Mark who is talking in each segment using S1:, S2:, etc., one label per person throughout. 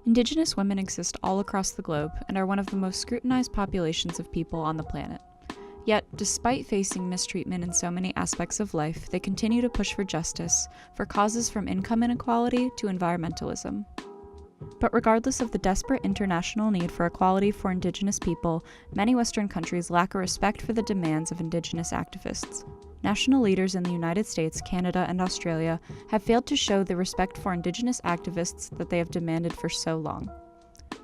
S1: Indigenous women exist all across the globe and are one of the most scrutinized populations of people on the planet. Yet, despite facing mistreatment in so many aspects of life, they continue to push for justice, for causes from income inequality to environmentalism. But regardless of the desperate international need for equality for Indigenous people, many Western countries lack a respect for the demands of Indigenous activists. National leaders in the United States, Canada, and Australia have failed to show the respect for Indigenous activists that they have demanded for so long.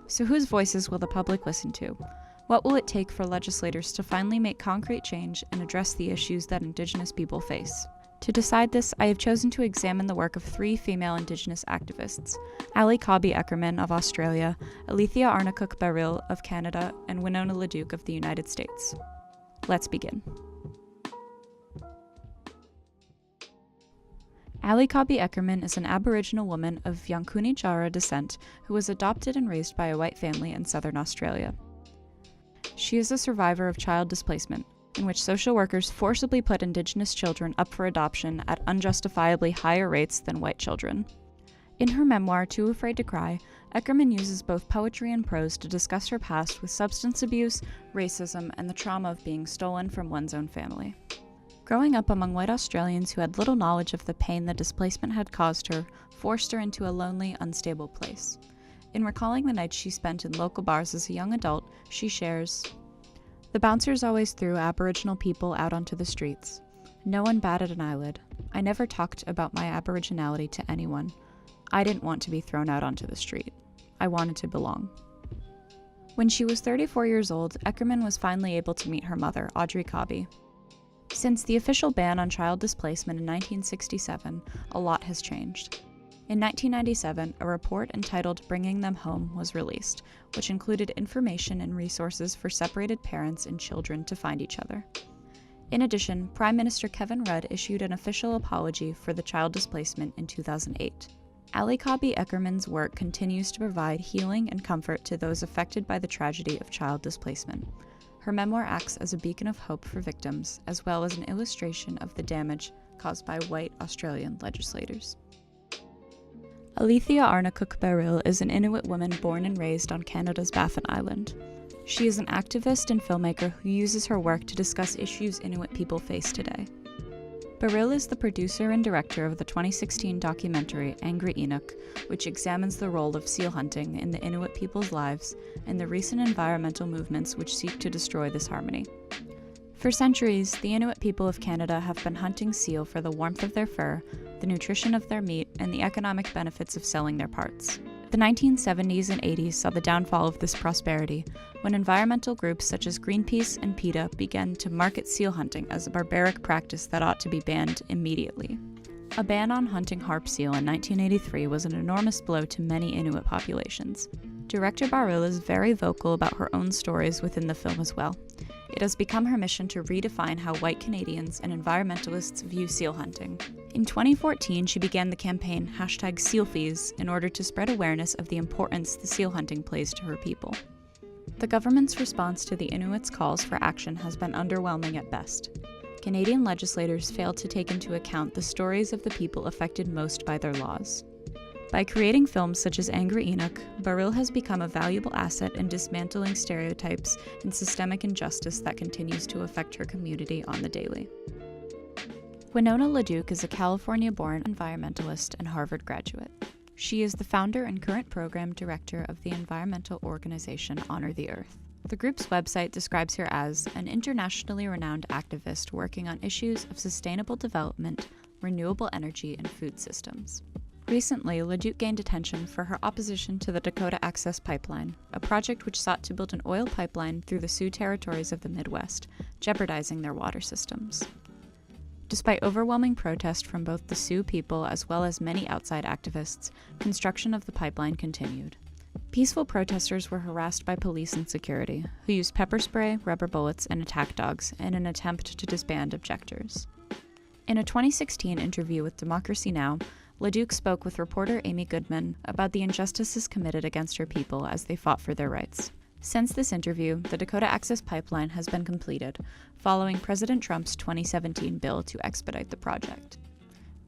S1: So whose voices will the public listen to? What will it take for legislators to finally make concrete change and address the issues that Indigenous people face? To decide this, I have chosen to examine the work of three female Indigenous activists: Ali Cobby Eckermann of Australia, Alethea Arnacook-Baril of Canada, and Winona LaDuke of the United States. Let's begin. Ali Cobby Eckermann is an Aboriginal woman of Yankuni Jara descent who was adopted and raised by a white family in southern Australia. She is a survivor of child displacement, in which social workers forcibly put Indigenous children up for adoption at unjustifiably higher rates than white children. In her memoir, Too Afraid to Cry, Eckermann uses both poetry and prose to discuss her past with substance abuse, racism, and the trauma of being stolen from one's own family. Growing up among white Australians who had little knowledge of the pain the displacement had caused her forced her into a lonely, unstable place. In recalling the nights she spent in local bars as a young adult, she shares, "The bouncers always threw Aboriginal people out onto the streets. No one batted an eyelid. I never talked about my Aboriginality to anyone. I didn't want to be thrown out onto the street. I wanted to belong." When she was 34 years old, Eckermann was finally able to meet her mother, Audrey Cobby. Since the official ban on child displacement in 1967, a lot has changed. In 1997, a report entitled Bringing Them Home was released, which included information and resources for separated parents and children to find each other. In addition, Prime Minister Kevin Rudd issued an official apology for the child displacement in 2008. Ali Cobby Eckermann's work continues to provide healing and comfort to those affected by the tragedy of child displacement. Her memoir acts as a beacon of hope for victims, as well as an illustration of the damage caused by white Australian legislators. Alethea Arnacook-Baril is an Inuit woman born and raised on Canada's Baffin Island. She is an activist and filmmaker who uses her work to discuss issues Inuit people face today. Baril is the producer and director of the 2016 documentary Angry Inuk, which examines the role of seal hunting in the Inuit people's lives and the recent environmental movements which seek to destroy this harmony. For centuries, the Inuit people of Canada have been hunting seal for the warmth of their fur, the nutrition of their meat, and the economic benefits of selling their parts. The 1970s and 80s saw the downfall of this prosperity, when environmental groups such as Greenpeace and PETA began to market seal hunting as a barbaric practice that ought to be banned immediately. A ban on hunting harp seal in 1983 was an enormous blow to many Inuit populations. Director Baril is very vocal about her own stories within the film as well. It has become her mission to redefine how white Canadians and environmentalists view seal hunting. In 2014, she began the campaign #SealFees in order to spread awareness of the importance the seal hunting plays to her people. The government's response to the Inuits' calls for action has been underwhelming at best. Canadian legislators failed to take into account the stories of the people affected most by their laws. By creating films such as Angry Inuk, Baril has become a valuable asset in dismantling stereotypes and systemic injustice that continues to affect her community on the daily. Winona LaDuke is a California-born environmentalist and Harvard graduate. She is the founder and current program director of the environmental organization Honor the Earth. The group's website describes her as an internationally renowned activist working on issues of sustainable development, renewable energy, and food systems. Recently, LaDuke gained attention for her opposition to the Dakota Access Pipeline, a project which sought to build an oil pipeline through the Sioux territories of the Midwest, jeopardizing their water systems. Despite overwhelming protest from both the Sioux people as well as many outside activists, construction of the pipeline continued. Peaceful protesters were harassed by police and security, who used pepper spray, rubber bullets, and attack dogs in an attempt to disband objectors. In a 2016 interview with Democracy Now!, LaDuke spoke with reporter Amy Goodman about the injustices committed against her people as they fought for their rights. Since this interview, the Dakota Access Pipeline has been completed, following President Trump's 2017 bill to expedite the project.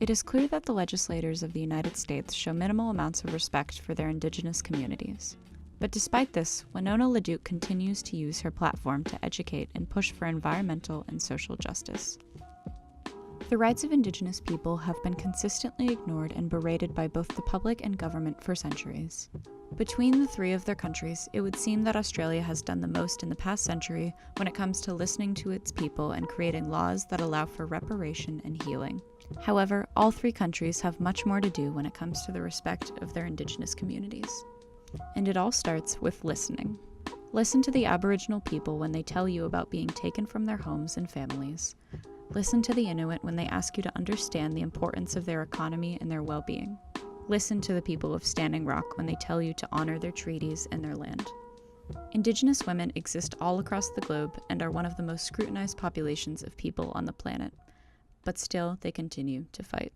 S1: It is clear that the legislators of the United States show minimal amounts of respect for their Indigenous communities. But despite this, Winona LaDuke continues to use her platform to educate and push for environmental and social justice. The rights of Indigenous people have been consistently ignored and berated by both the public and government for centuries. Between the three of their countries, it would seem that Australia has done the most in the past century when it comes to listening to its people and creating laws that allow for reparation and healing. However, all three countries have much more to do when it comes to the respect of their Indigenous communities. And it all starts with listening. Listen to the Aboriginal people when they tell you about being taken from their homes and families. Listen to the Inuit when they ask you to understand the importance of their economy and their well-being. Listen to the people of Standing Rock when they tell you to honor their treaties and their land. Indigenous women exist all across the globe and are one of the most scrutinized populations of people on the planet. But still, they continue to fight.